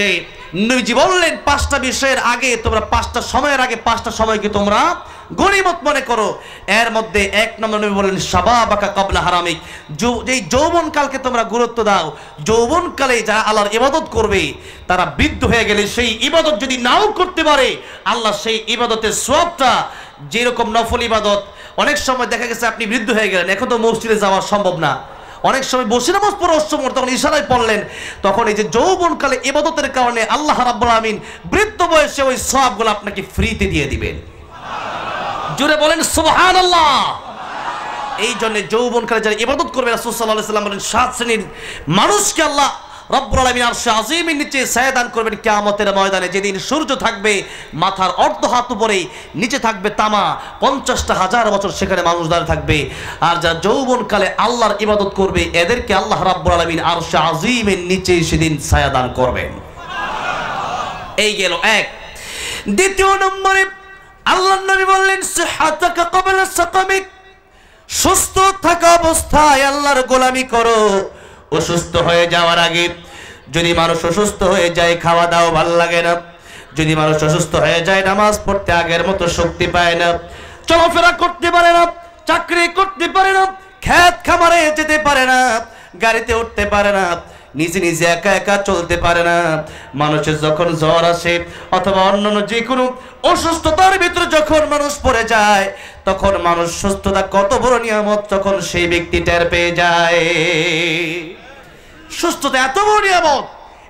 যে নবীজি বললেন পাঁচটা বিষয়ের আগে তোমরা পাঁচটা সময়ের আগে পাঁচটা সময়কে তোমরা গনিমত মনে করো। এর মধ্যে এক নম্বর নবী বললেন শাবাবাকা ক্বাবলা হারামিক, যেই যৌবনকালকে তোমরা গুরুত্ব দাও। যৌবনকালে যারা আল্লাহর ইবাদত করবে তারা বৃদ্ধ হয়ে গেলে সেই ইবাদত যদি নাও করতে পারে আল্লাহ সেই ইবাদতের সওয়াবটা, যেরকম নফল ইবাদত অনেক সময় দেখা গেছে আপনি বৃদ্ধ হয়ে গেলেন, এখন তো মসজিদে যাওয়া সম্ভব না, অনেক সময় বসে নামাজ পড়ার সময় তখন ইশারায় পড়লেন, তখন এই যে যৌবনকালে ইবাদতের কারণে আল্লাহ রাব্বুল আমিন বৃদ্ধ বয়সে ওই সওয়াবগুলো আপনাকে ফ্রিতে দিয়ে দিবেন। জোরে বলেন সুবহানাল্লাহ। এই জন্য যৌবনকালে যারা ইবাদত করবে রাসূল সাল্লাল্লাহু আলাইহি ওয়াসাল্লাম বলেন 7 শ্রেণীর মানুষকে আল্লাহ রব্বুল আলামিন আরশে আজিমের নিচে ছায়া দান করবেন কিয়ামতের ময়দানে, যেদিন সূর্য থাকবে মাথার অর্ধ হাত উপরে, নিচে থাকবে তামা, 50,000 বছর সেখানে মানুষ দাঁড়িয়ে থাকবে। আর যারা যৌবনকালে আল্লাহর ইবাদত করবে এদেরকে আল্লাহ রাব্বুল আলামিন আরশে আজিমের নিচে সেদিন ছায়া দান করবেন। এই গেল এক। দ্বিতীয় নম্বরে আল্লাহর নবী বললেন সিহাতাকা ক্বাবলা সাকামিক, সুস্থ থাকা অবস্থায় আল্লাহর গোলামি করো। অসুস্থ হয়ে যাওয়ার আগে যদি মানুষ অসুস্থ হয়ে যায় খাওয়া দাওয়া ভালো লাগে না, যদি মানুষ অসুস্থ হয়ে যায় নামাজ পড়তে আগের মতো শক্তি পায় না, চলাফেরা করতে পারে না, চাকরি করতে পারে না, ক্ষেত খামারে যেতে পারে না, গাড়িতে উঠতে পারে না, নিজে নিজে একা একা চলতে পারে না, মানুষের যখন জ্বর আসে অথবা অন্যান্য যে কোনো অসুস্থতার ভিতরে যখন মানুষ পড়ে যায় তখন মানুষ সুস্থতা কত বড় নিয়ামত তখন সেই ব্যক্তি টের পেয়ে যায়। সুস্থতা এত বড় নিয়ামত।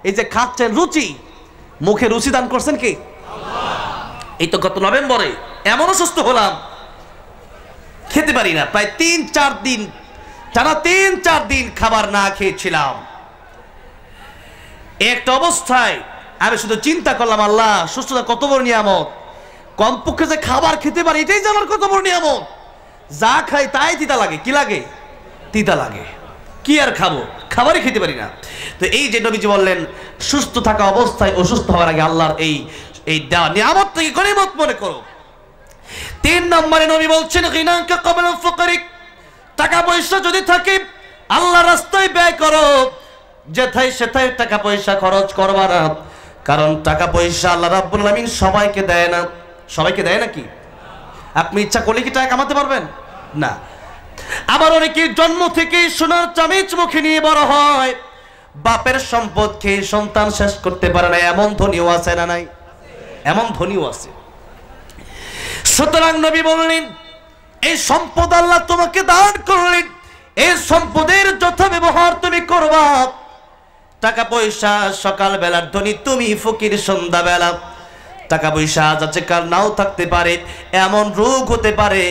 এই যে খাচ্ছেন রুচি, মুখে রুচি দান করছেন কি আল্লাহ। এই তো গত নভেম্বরে এমন অসুস্থ হলাম, খেতে পারি না, প্রায় 3-4 দিন টানা 3-4 দিন খাবার না খেয়েছিলাম। একটা অবস্থায় আমি শুধু চিন্তা করলাম আল্লাহ সুস্থতা কত বড় নিয়ামত, কমপক্ষে যে খাবার খেতে পারি এটাই যে আমার কত বড় নিয়ামত। যা খাই তাই তিতা লাগে, কি লাগে? তিতা লাগে। কি আর খাবো, খাবারই খেতে পারি না। তো এই যে নবীজি বললেন সুস্থ থাকা অবস্থায় অসুস্থ হওয়ার আগে আল্লাহর এই নিয়ামত থেকে গনিমত মনে করো। 3 নম্বরে নবী বলছেন গিনাকা ক্বাবলা ফাকরিক, টাকা পয়সা যদি থাকে আল্লাহর রাস্তায় ব্যয় করো, যেথায় সেথায় টাকা পয়সা খরচ করবা না, কারণ টাকা পয়সা আল্লাহ রাব্বুল আলামিন সবাইকে দেয় না। সবাইকে দেয় নাকি? আপনি ইচ্ছা করলে কি টাকা কামাতে পারবেন? না। আবার অনেকে জন্ম থেকে সোনার চামিচ মুখে নিয়ে বড় হয়, বাপের সম্পদ খেয়ে সন্তান শেষ করতে পারে না, এমন ধনীও আছে না নাই? এমন ধনীও আছে। সুতরাং নবী বললেন এই সম্পদ আল্লাহ তোমাকে দান করলেন, এই সম্পদের যথা ব্যবহার তুমি করবা। টাকা পয়সা সকাল বেলার ধনী তুমি, ফকির সন্ধ্যা বেলা। টাকা পয়সা আজ আছে কাল নাও থাকতে পারে, এমন রোগ হতে পারে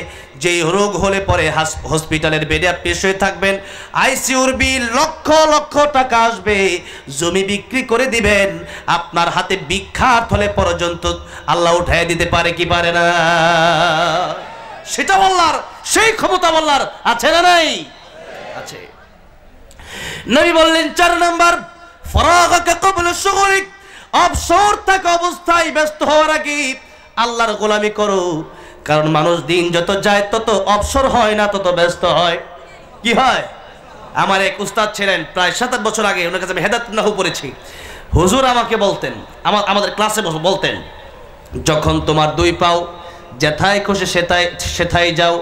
যেই রোগ হলে পরে হসপিটালের বেডে আপনি শুয়ে থাকবেন, আইসিইউর বিল লক্ষ লক্ষ টাকা আসবে, জমি বিক্রি করে দিবেন, আপনার হাতে ভিক্ষার থলে পর্যন্ত আল্লাহ উঠায় দিতে পারে কি পারে না? সেটা আল্লাহর, সেই ক্ষমতা আল্লাহর আছে না নাই? আছে। নবী বললেন 4 নাম্বার ফারাগাকা ক্বাবলা শুগলিক, অবসর থাকা অবস্থায় ব্যস্ত হওয়ার আগে আল্লাহর গোলামি করো। কারণ মানুষ দিন যত যায় তত অবসর হয় না, তত ব্যস্ত হয়। কি হয়? আমার এক উস্তাদ ছিলেন প্রায় 7-8 বছর আগে, ওনার কাছে আমি হেদায়েতুন নাহু পড়েছি। হুজুর আমাকে বলতেন, আমাদের ক্লাসে বলতেন, যখন তোমার 2 পাও যেথায় খুশি সেথায় যাও,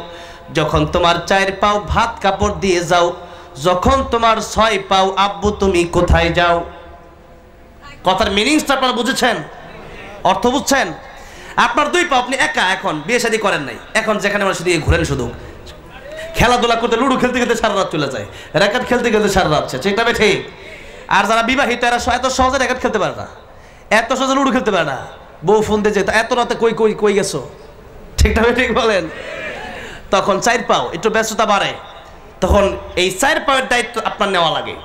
যখন তোমার 4 পাও ভাত কাপড় দিয়ে যাও, যখন তোমার 6 পাও আব্বু তুমি কোথায় যাও। কথার মিনিংসটা আপনারা বুঝেছেন? অর্থ বুঝছেন? আপনার 2 পা, আপনি একা, এখন বিয়ে শাদী করেন নাই, এখন যেখানে মানুষ দিয়ে ঘুরেন, শুধু খেলাধুলা করতে, লুডো খেলতে খেলতে সারা রাত চলে যায়, র্যাকেট খেলতে খেলতে সারা রাত, সেটা ঠিক। আর যারা বিবাহিত এরা এত সহজে র্যাকেট খেলতে পারে না, এত সহজে লুডো খেলতে পারে না, বউ ফোন দিয়ে যেত এত রাতে কই কই কই গেছো, ঠিকটা ঠিক বলেন। তখন 4 পাও একটু ব্যস্ততা বাড়ে, তখন এই 4 পাওয়ের দায়িত্ব আপনার নেওয়া লাগে।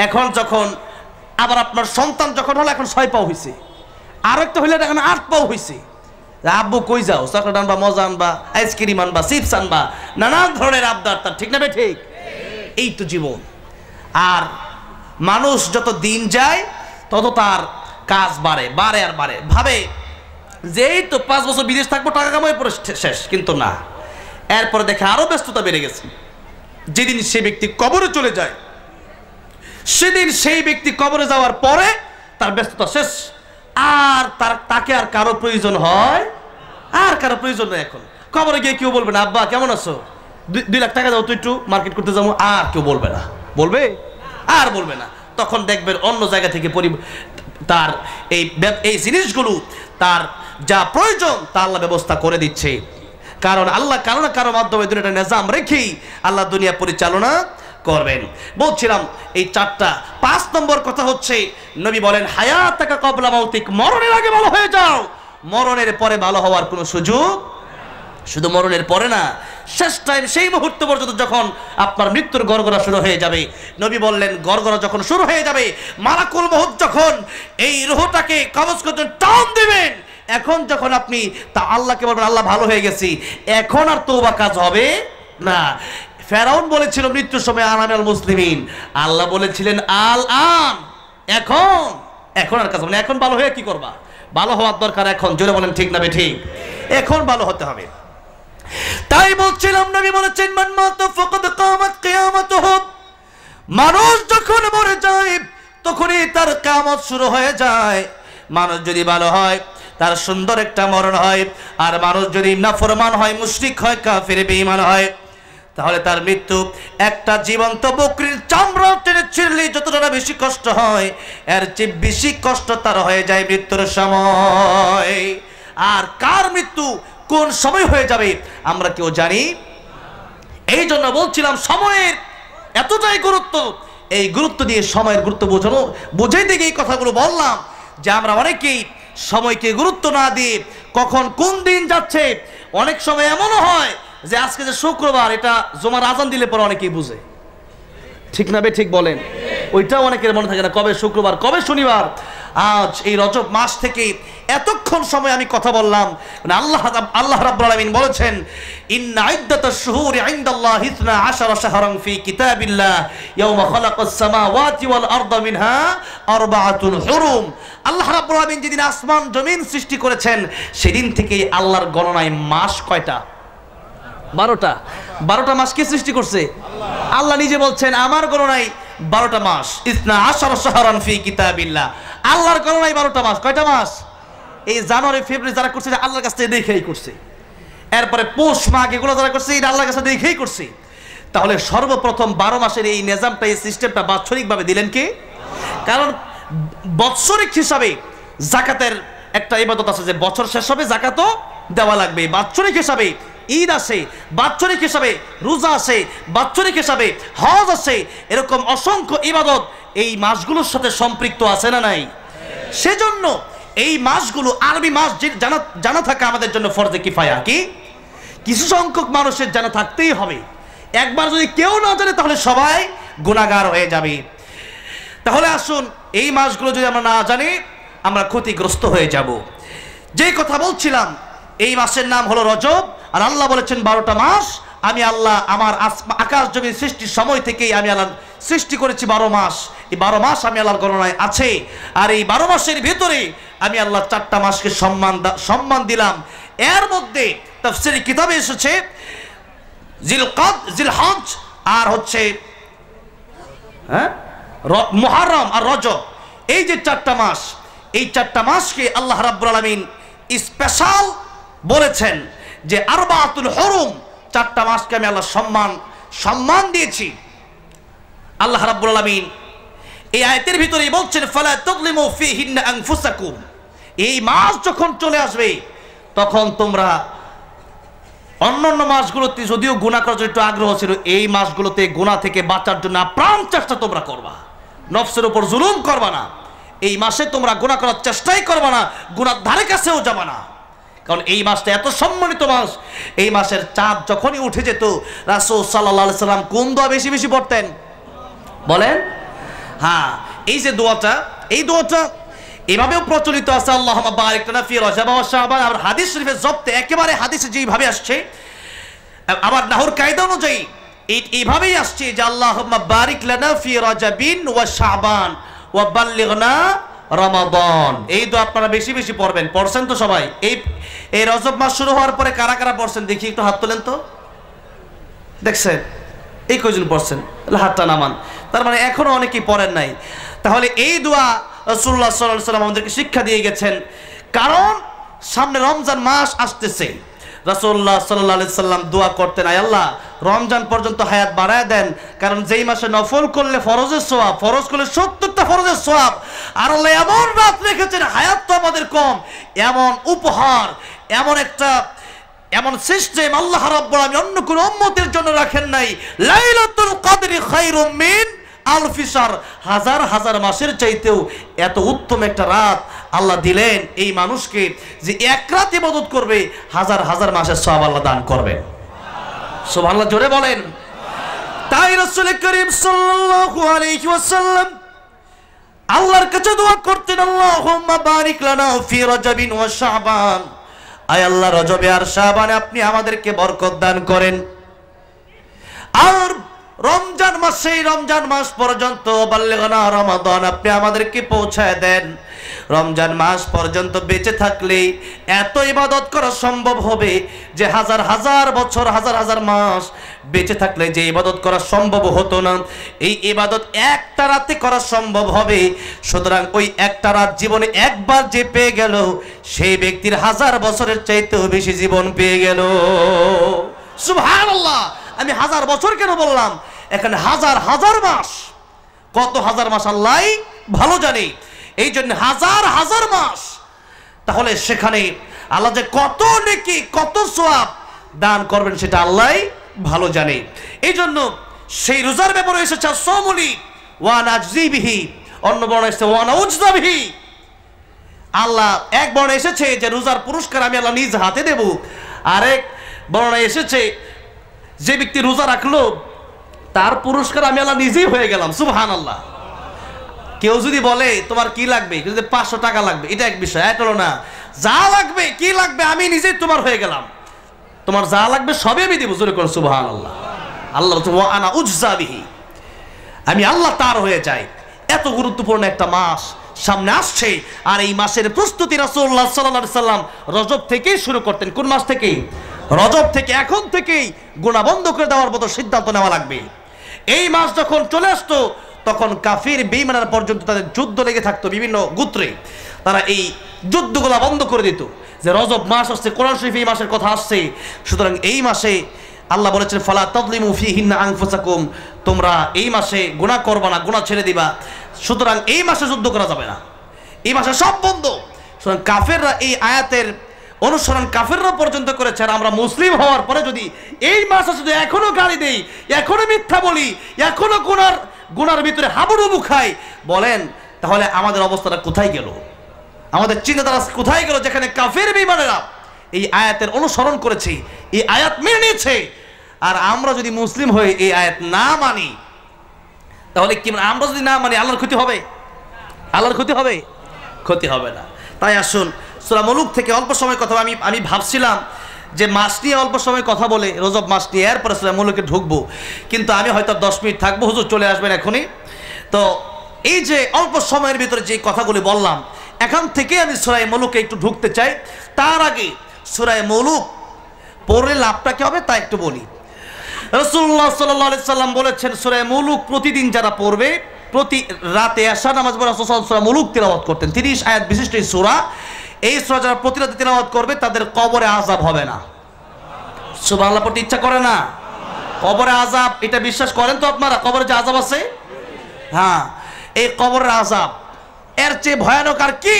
এখন যখন আবার আপনার সন্তান যখন হলো, এখন 6 পাও হয়েছে, আর একটা হইলে এখন 8 পাও হয়েছে। আব্বু কই যাও, চকলেট আনবা, মজা আনবা, আইসক্রিম আনবা, চিপস আনবা, নানান ধরনের আবদার তার, ঠিক না বে ঠিক? এই তো জীবন। আর মানুষ যত দিন যায় তত তার কাজ বাড়ে বাড়ে আর বাড়ে, ভাবে যে এই তো 5 বছর বিদেশ থাকবো, টাকা কামাই পরে শেষ, কিন্তু না, এরপরে দেখে আরো ব্যস্ততা বেড়ে গেছে। যেদিন সে ব্যক্তি কবরে চলে যায়, সেদিন সেই ব্যক্তি কবরে যাওয়ার পরে তার ব্যস্ততা শেষ, আর তাকে আর কারো প্রয়োজন হয়, আর কারো প্রয়োজন নেই। এখন খবরে গিয়ে কেউ বলবে না আব্বা কেমন আছো, 2 লাখ টাকা দাও তো একটু মার্কেট করতে যাবো, আর কেউ বলবে না, বলবে আর বলবে না। তখন দেখবেন অন্য জায়গা থেকে তার এই জিনিসগুলো তার যা প্রয়োজন তা আল্লাহ ব্যবস্থা করে দিচ্ছে। কারণ আল্লাহ কারো না কারো মাধ্যমে দুনিয়াটা নিজাম রেখেই আল্লাহ দুনিয়া পরিচালনা করবেন। বলছিলাম এই 4টা। 5 নম্বর কথা হচ্ছে নবী বলেন হায়াতাকা ক্বাবলা মাউতিক, মরণের আগে ভালো হয়ে যাও। মরণের পরে ভালো হওয়ার কোনো সুযোগ, শুধু মরণের পরে না, শেষ টাইম সেই মুহূর্ত পর্যন্ত যখন আপনার মৃত্যুর গড়গড়া শুরু হয়ে যাবে। নবী বললেন গড়গড়া যখন শুরু হয়ে যাবে, মালাকুল মউত যখন এই রূহটাকে কবজ করতে টান দিবেন, এখন যখন আপনি তা আল্লাহকে বলবেন আল্লাহ ভালো হয়ে গেছি, এখন আর তওবা কাজ হবে না। ফেরাউন বলেছিল মৃত্যুর সময় আনানাল মুসলিমিন, আল্লাহ বলেছিলেন আল আন, এখন আর কাজ হবে না। এখন ভালো হয়ে কি করবা? ভালো হওয়ার দরকার এখন। জোরে বলেন ঠিক না ঠিক? এখন ভালো হতে হবে। তাই বলছিলাম নবী বলেছেন মান মাতা ফাকাদ কামাত কিয়ামাতুহু, মানুষ যখন মরে যায় তখনই তার কিয়ামত শুরু হয়ে যায়। মানুষ যদি ভালো হয় তার সুন্দর একটা মরণ হয়, আর মানুষ যদি নাফরমান হয়, মুশরিক হয়, কাফির বেঈমান হয়, তাহলে তার মৃত্যু একটা জীবন্ত বকরির চামড়া টেনে ছিঁড়লে যতটা বেশি কষ্ট হয়, এর চেয়ে বেশি কষ্ট তার হয়ে যায় মৃত্যুর সময়। আর কার মৃত্যু কোন সময় হয়ে যাবে আমরা কেউ জানি। এই জন্য বলছিলাম সময়ের এতটাই গুরুত্ব, এই গুরুত্ব দিয়ে সময়ের গুরুত্ব বোঝাইতে গিয়ে এই কথাগুলো বললাম যে আমরা অনেকেই সময়কে গুরুত্ব না দিয়ে কখন কোন দিন যাচ্ছে, অনেক সময় এমনও হয় যে আজকে যে শুক্রবার, এটা জুমার আজান দিলে পরে অনেকেই বুঝে, ঠিক না ঠিক বলেন? ওইটাও অনেকের মনে থাকে না, কবে শুক্রবার কবে শনিবার। আজ এই রজব মাস থেকে এতক্ষণ সময় আমি কথা বললাম, আল্লাহ রাব্বুল আলামিন বলেছেন ইন্না ইদ্দাতাশ শুহুরি ইনদাল্লাহি 12 শাহরান ফি কিতাবিল্লাহ ইয়াওমা খালাকাস সামাওয়াতি ওয়াল আরদা মিনহা আরবাআতুন হুরুম। আল্লাহ রাব্বুল আলামিন যেদিন আসমান জমিন সৃষ্টি করেছেন সেদিন থেকে আল্লাহর গণনায় মাস কয়টা? 12টা। 12টা মাস কে সৃষ্টি করছে? আল্লাহ নিজে বলছেন আমার গণনায় 12টা মাস। 12 শাহরান ফি কিতাবিল্লাহ, আল্লাহর গণনায় 12টা মাস। কয়টা মাস? এই জানুয়ারি ফেব্রুয়ারি যারা করছে আল্লাহর কাছে দেখেই করছে, এরপরে পৌষ মাঘ এগুলো যারা করছে এটা আল্লাহর কাছে দেখেই করছে। তাহলে সর্বপ্রথম 12 মাসের এই নিজামটা, এই সিস্টেমটা বাৎসরিকভাবে দিলেন কে? কারণ বাৎসরিক হিসাবে যাকাতের একটা ইবাদত আছে যে বছর শেষ হবে যাকাতও দেওয়া লাগবে। বাৎসরিক হিসাবে ঈদ আসে, বাৎসরিক হিসাবে রোজা আসে, বাৎসরিক হিসাবে হজ আসে, এরকম অসংখ্য ইবাদত এই মাসগুলোর সাথে সম্পৃক্ত আছে না নাই? সেজন্য এই মাসগুলো আরবি মাস জানা থাকা আমাদের জন্য ফরজে কিফায়া। কি কিছু সংখ্যক মানুষের জানা থাকতেই হবে। একবার যদি কেউ না জানে তাহলে সবাই গুনাহগার হয়ে যাবে। তাহলে আসুন এই মাসগুলো যদি আমরা না জানি আমরা ক্ষতিগ্রস্ত হয়ে যাব। যে কথা বলছিলাম এই মাসের নাম হলো রজব, আর আল্লাহ বলেছেন 12টা মাস। আমি আল্লাহ আমার আকাশ জমি সৃষ্টির সময় থেকেই আমি আল্লাহ সৃষ্টি করেছি 12 মাস। এই 12 মাস আমি আল্লাহর গণনায় আছে, আর এই 12 মাসের ভিতরে আমি আল্লাহ 4টা মাসকে সম্মান দিলাম। এর মধ্যে তাফসীর কিতাবে এসেছে জিলহজ আর হচ্ছে মুহররম আর রজব, এই যে 4টা মাস, এই 4টা মাসকে আল্লাহ রাব্বুল আলামিন স্পেশাল বলেছেন যে আরবাতুল হুরুম, 4টা মাসকে আমি আল্লাহ সম্মান দিয়েছি। আল্লাহ রাব্বুল আলামিন এই আয়াতের ভিতরেই বলছেন ফালা তাযলিমু ফীহিন্না আনফুসাকুম, এই মাস যখন চলে আসবে তখন তোমরা অন্যান্য মাসগুলোতে যদিও গুনাহ করার জন্য একটু আগ্রহ ছিল, এই মাসগুলোতে গুনাহ থেকে বাঁচার জন্য প্রাণ চেষ্টা তোমরা করবা, নফসের উপর জুলুম করবা না। এই মাসে তোমরা গুনাহ করার চেষ্টাই করবা না, গুনার ধারে কাছেও যাবা না। কারণ এই মাসটা এত সম্মানিত মাস। এই মাসের চাঁদ যখনই উঠে যেত রাসূল সাল্লাল্লাহু আলাইহি সাল্লাম কোন দোয়া বেশি বেশি পড়তেন বলেন? হ্যাঁ, এই যে দোয়াটা, এই দোয়াটা এভাবেও প্রচলিত আছে, আল্লাহুম্মা বারিক লানা ফি রজব ওয়া শাবান। আর হাদিস শরীফে জব্তে একেবারে হাদিসে যেভাবে আসছে, আবার নাহর কায়দা অনুযায়ী এইভাবেই আসছে যে আল্লাহুম্মা বারিক লানা ফি রজবিন ওয়া শাবান ওয়া বাল্লিগনা রমাদান। এই দোয়া আপনারা বেশি বেশি পড়বেন। পড়ছেন তো সবাই? এই রজব মাস শুরু হওয়ার পরে কারা কারা পড়ছেন দেখি একটু হাত তোলেন তো। দেখছেন এই কয়জন পড়ছেন? হাতটা নামান। তার মানে এখনো অনেকেই পড়েন নাই। তাহলে এই দোয়া রাসূলুল্লাহ সাল্লাল্লাহু আলাইহি ওয়াসাল্লাম আমাদেরকে শিক্ষা দিয়ে গেছেন। কারণ সামনে রমজান মাস আসতেছে, রাসূলুল্লাহ সাল্লাল্লাহু আলাইহি ওয়াসাল্লাম দোয়া করতেন, আয় আল্লাহ রমজান পর্যন্ত হায়াত বাড়ায় দেন, কারণ যেই মাসে নফল করলে ফরজের সওয়াব, ফরজ করলে 70টা ফরজের সওয়াব, আর আল্লাহ এমন রাত রেখেছেন, হায়াত তো আমাদের কম, এমন উপহার, এমন সিস্টেম আল্লাহ রাব্বুল আলামিন অন্য কোন উম্মতের জন্য রাখেন নাই। লাইলাতুল কদরি খায়রুম মিন আলফি শাহর, হাজার হাজার মাসের চাইতেও এত উত্তম একটা রাত আল্লাহ দিলেন এই মানুষকে, যে এক রাত ইবাদত করবে হাজার হাজার মাসের সওয়াব আল্লাহ দান করবেন। সুবহানাল্লাহ, জোরে বলেন। তাই রাসূল করিম সাল্লাল্লাহু আলাইহি ওয়াসাল্লাম আল্লাহর কাছে দোয়া করতেন, আল্লাহুম্মা বারিক লানা ফি রাজাবিন ওয়া শাবান, আয় আল্লাহ রজবে আর শাবানে আপনি আমাদেরকে বরকত দান করেন। আর রমজান মাসে, রমজান মাস পর্যন্ত বাল্লিগনা রমাদান, আপনি আমাদেরকে পৌঁছায় দেন। রমজান মাস পর্যন্ত বেঁচে থাকলে এত ইবাদত করা সম্ভব হবে যে হাজার হাজার বছর, হাজার হাজার মাস বেঁচে থাকলে যে ইবাদত করা সম্ভব হতো না, এই ইবাদত একটা রাতে করা সম্ভব হবে। সুতরাং ওই একটা রাত জীবনে একবার যে পেয়ে গেল, সেই ব্যক্তির হাজার বছরের চাইতেও বেশি জীবন পেয়ে গেল। সুবহানাল্লাহ, আমি হাজার বছর কেন বললাম, এখানে হাজার হাজার মাস, কত হাজার মাস আল্লাহ ভালো জানে, এই জন্য হাজার হাজার মাস। তাহলে সেখানে আল্লাহ যে কত নেকি, কত সওয়াব দান করবেন সেটা আল্লাহ ভালো জানে। এই জন্য সেই রোজার ব্যাপারে এসেছে সাওমুলি ওয়া নাজজি বিহি, অন্য বর্ণনা এসেছে ওয়া নাউজা বিহি। আল্লাহ এক বর্ণনা এসেছে যে রোজার পুরস্কার আমি আল্লাহ নিজ হাতে দেব, আরেক বর্ণনা এসেছে যে ব্যক্তি রোজা রাখলো তার পুরস্কার আমি আল্লাহ নিজেই হয়ে গেলাম। সুবহানাল্লাহ। কেউ যদি বলে তোমার কি লাগবে, যদি 500 টাকা লাগবে, এটা এক বিষয়, এটা হলো না, যা লাগবে, কি লাগবে, আমি নিজেই তোমার হয়ে গেলাম, তোমার যা লাগবে সবই আমি দেব। জোরে করুন সুবহানাল্লাহ। আল্লাহ ওয়া আনা উজজা বিহি, আমি আল্লাহ তার হয়ে যাই। এত গুরুত্বপূর্ণ একটা মাস সামনে আসছে, আর এই মাসের প্রস্তুতি রাসূলুল্লাহ সাল্লাল্লাহু আলাইহি সাল্লাম রজব থেকেই শুরু করতেন। কোন মাস থেকে? রজব থেকে। এখন থেকেই গুনাহ বন্ধ করে দেওয়ার মতো সিদ্ধান্ত নেওয়া লাগবে। এই মাস যখন চলে আসতো তখন কাফির বেঈমানরা পর্যন্ত তাদের যুদ্ধ লেগে থাকতো বিভিন্ন গোত্রে, তারা এই যুদ্ধগুলো বন্ধ করে দিত যে রজব মাস আসছে, কোরআন শরীফে এই মাসের কথা আসছে। সুতরাং এই মাসে আল্লাহ বলেছেন ফালা তাযলিমু ফীহিন্না আনফুসাকুম, তোমরা এই মাসে গুনাহ করবা না, গুনাহ ছেড়ে দিবা। সুতরাং এই মাসে যুদ্ধ করা যাবে না, এই মাসে সব বন্ধ। সুতরাং কাফেররা এই আয়াতের অনুসরণ কাফেররা পর্যন্ত করেছে। আর আমরা মুসলিম হওয়ার পরে যদি এই মাসে শুধু এখনো গালি দেই, এখনো মিথ্যা বলি, এখনো গুনার ভিতরে হাবুডুবু খাই, বলেন তাহলে আমাদের অবস্থাটা কোথায় গেল? আমাদের চিন্তাধারা কোথায় গেল? যেখানে কাফের বেঈমানেরা এই আয়াতের অনুসরণ করেছে, এই আয়াত মেনে নিয়েছে, আর আমরা যদি মুসলিম হয়ে এই আয়াত না মানি, তাহলে কি আমরা যদি না মানি আল্লাহর ক্ষতি হবে? আল্লাহর ক্ষতি হবে? ক্ষতি হবে না। তাই আসুন সূরা মুলুক থেকে অল্প সময় কথা, আমি ভাবছিলাম যে মাস নিয়ে অল্প সময় কথা বলে রজব মাস নিয়ে এরপরে সূরা মুলুকে ঢুকবো, কিন্তু আমি হয়তো 10 মিনিট থাকবো, হুজুর চলে আসবেন এখনই। তো এই যে অল্প সময়ের ভিতরে যে কথাগুলি বললাম, এখান থেকে আমি সূরা মুলুকে একটু ঢুকতে চাই। তার আগে সূরা মুলুক পড়লে লাভটা কি হবে তা একটু বলি। রাসূলুল্লাহ সাল্লাল্লাহু আলাইহি সাল্লাম বলেছেন, সূরা মুলুক প্রতিদিন যারা পড়বে, প্রতি রাতে এশার নামাজ পড়ে রাসূল সূরা মুলুক তিলাওয়াত করতেন। 30 আয়াত বিশিষ্ট এই সূরা, এই সূরা যারা প্রতি রাতে তিলাওয়াত করবে তাদের কবরে আযাব হবে না। সুবহানাল্লাহ পড়তে ইচ্ছা করে না? কবরে আযাব, এটা বিশ্বাস করেন তো আপনারা? কবরে যে আযাব আছে, হ্যাঁ, এই কবরের আযাব এর চেয়ে ভয়ানক আর কি?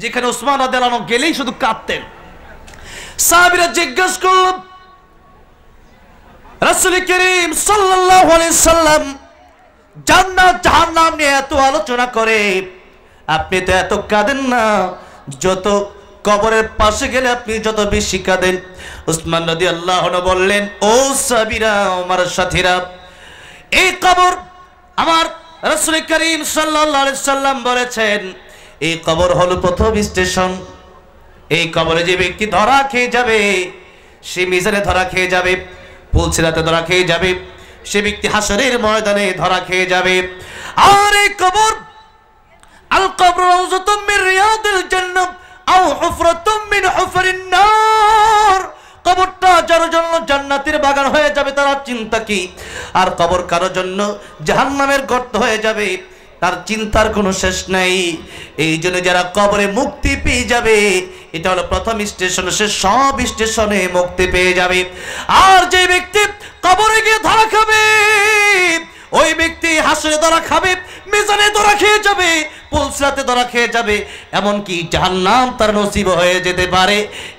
যেখানে উসমান রাদিয়াল্লাহু আনহু গেলেই শুধু কাঁদতেন। সাহাবীরা জিজ্ঞেস করল, রাসূল করিম সাল্লাল্লাহু আলাইহি সাল্লাম জান্নাত জাহান্নাম নিয়ে এত আলোচনা করে, আপনি তো এত কাঁদেন না, যত কবরের পাশে গেলে আপনি যত বেশি কাঁদেন। উসমান রাদিয়াল্লাহু আনহু বললেন, ও সাহাবীরা, আমার সাথীরা, এই কবর, আমার রাসূল করিম সাল্লাল্লাহু আলাইহি সাল্লাম বলেছেন, এই কবর হলো প্রথম স্টেশন। এই কবরে যে ব্যক্তি ধরা খেয়ে যাবে, সে মিজানে ধরা খেয়ে যাবে, পুলসিরাতে ধরা খেয়ে যাবে, সে ব্যক্তি হাসরের ময়দানে ধরা খেয়ে যাবে। আর এই কবর, আল কবর রাউযাতুম মিন রিয়াদিল জান্নাহ আও হুফরাতুম মিন হুফরিন নার, কবরটা যার জন্য জান্নাতের বাগান হয়ে যাবে তার চিন্তা কি, আর কবর কারোর জন্য জাহান্নামের গর্ত হয়ে যাবে তার চিন্তার কোনো শেষ নাই। এই জন্য যারা কবরে মুক্তি পেয়ে যাবে, এটা হলো প্রথম স্টেশন, সে সব স্টেশনে মুক্তি পেয়ে যাবে। আর যে ব্যক্তি কবরে গিয়ে ধরা খাবে, ওই ব্যক্তি হাসরে ধরা খাবে, মিজানে ধরা খেয়ে যাবে, পুলসরাতে ধরা খেয়ে যাবে, এমনকি জাহান্নাম তার নসিব হয়ে যেতে পারে।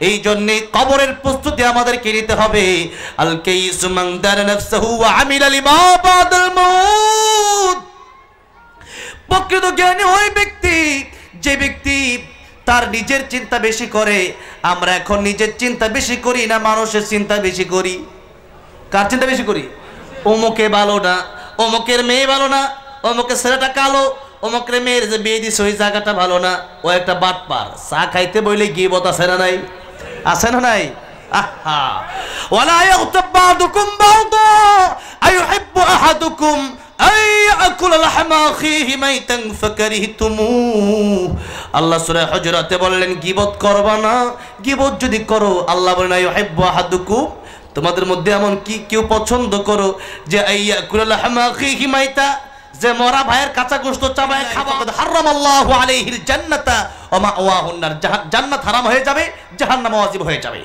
এই জন্য কবরের প্রস্তুতি আমাদেরকে নিতে হবে। আল কাইসু মান দারা নাফসাহু ওয়া আমিলা লিমা বাদাল মাউত। প্রকৃত জ্ঞানী ওই ব্যক্তি যে ব্যক্তি তার নিজের চিন্তা বেশি করে। আমরা এখন নিজের চিন্তা বেশি করি না মানুষের চিন্তা বেশি করি? কার চিন্তা বেশি করি? অমুকে ভালো না, অমুকের মেয়ে ভালো না, অমুকের ছেলেটা কালো, অমুকের মেয়ের যে বিয়ে দিছে ওই জায়গাটা ভালো না, ও একটা বাটপার। চা খাইতে বইলে গিবত আছে না নাই? আছে না নাই? আহা, ওয়ালা ইয়াগতাব বা'দুকুম বা'দা আইয়ুহিব্বু আহাদুকুম আইয়াকুল লাহমা আখিহি মাইতান ফাকারিহতুমুহ। আল্লাহ সূরা হুজুরাতে বললেন গিবত করবা না। গিবত যদি করো, আল্লাহ বলেন আইয়ুহিব্বু আহাদুকুম, তোমাদের মধ্যে এমন কি কেউ পছন্দ করো যে আইয়াকুল লাহমা আখিহি মাইতা, যে মরা ভাইয়ের কাঁচা গোশত চাবায় খাওয়া? হারামাল্লাহু আলাইহিল জান্নাতা ওয়া মাওয়াহুন নার, জান্নাত হারাম হয়ে যাবে, জাহান্নাম ওয়াজিব হয়ে যাবে।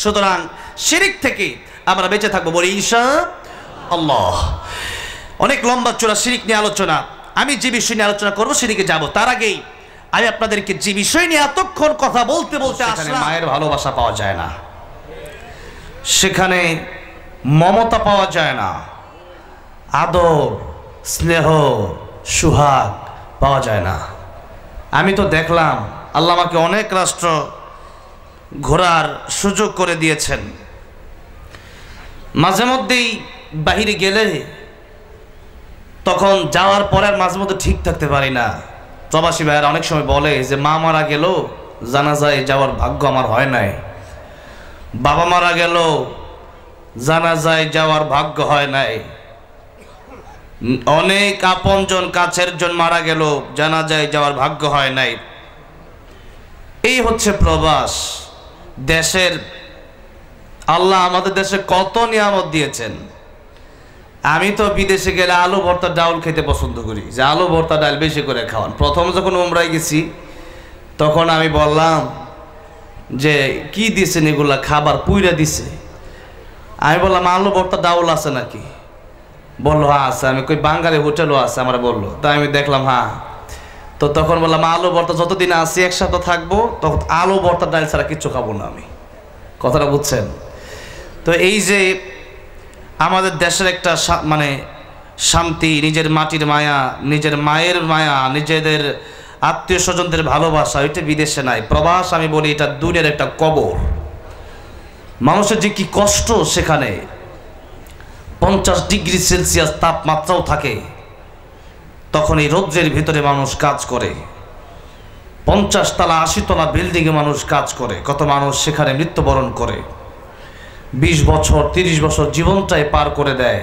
সুতরাং শিরক থেকে আমরা বেঁচে থাকবো, বলি ইনশাআল্লাহ। অনেক লম্বা চূড়া শিরক নিয়ে আলোচনা, আমি যে বিষয় নিয়ে আলোচনা করবো সেদিকে যাব। তার আগেই আমি আপনাদেরকে যে বিষয় নিয়ে এতক্ষণ কথা বলতে বলতে আসলাম, মায়ের ভালোবাসা পাওয়া যায় না, সেখানে মমতা পাওয়া যায় না, আদর স্নেহ সুহাগ পাওয়া যায় না। আমি তো দেখলাম আল্লাহ আমাকে অনেক রাষ্ট্র ঘোরার সুযোগ করে দিয়েছেন। মাঝে মধ্যেই বাহিরে গেলে তখন যাওয়ার পরে আর মাঝে মধ্যে ঠিক থাকতে পারি না। প্রবাসী ভাইয়েরা অনেক সময় বলে যে মা মারা গেল, জানাজায় যাওয়ার ভাগ্য আমার হয় নাই, বাবা মারা গেল, জানাজায় যাওয়ার ভাগ্য হয় নাই, অনেক আপনজন কাছের জন মারা গেল, জানাজায় যাওয়ার ভাগ্য হয় নাই। এই হচ্ছে প্রবাস। দেশের আল্লাহ আমাদের দেশে কত নিয়ামত দিয়েছেন। আমি তো বিদেশে গেলে আলু ভর্তা ডাউল খেতে পছন্দ করি, যে আলু ভর্তা ডাল বেশি করে খাওয়ান। প্রথম যখন উমরায় গেছি তখন আমি বললাম যে কি দিছেন এগুলা, খাবার পুইরা দিছে। আমি বললাম আলু ভর্তা ডাউল আছে নাকি? বললো হ্যাঁ আছে। আমি কই বাঙালি হোটেলও আছে? আমরা বললো। তাই আমি দেখলাম হ্যাঁ। তো তখন বললাম আলু ভর্তা যতদিন আসি একসাথে থাকবো, তখন আলু ভর্তা ডাল ছাড়া কিচ্ছু খাবো না আমি। কথাটা বুঝছেন তো? এই যে আমাদের দেশের একটা মানে শান্তি, নিজের মাটির মায়া, নিজের মায়ের মায়া, নিজেদের আত্মীয় স্বজনদের ভালোবাসা, ওইটা বিদেশে নাই। প্রবাস আমি বলি এটা দুনিয়ার একটা কবর। মানুষের যে কি কষ্ট সেখানে, 50 ডিগ্রি সেলসিয়াস তাপমাত্রাও থাকে, তখন এই রৌদ্রের ভিতরে মানুষ কাজ করে। 50 তলা 80 তলা বিল্ডিংয়ে মানুষ কাজ করে। কত মানুষ সেখানে মৃত্যুবরণ করে, 20 বছর 30 বছর জীবনটাই পার করে দেয়।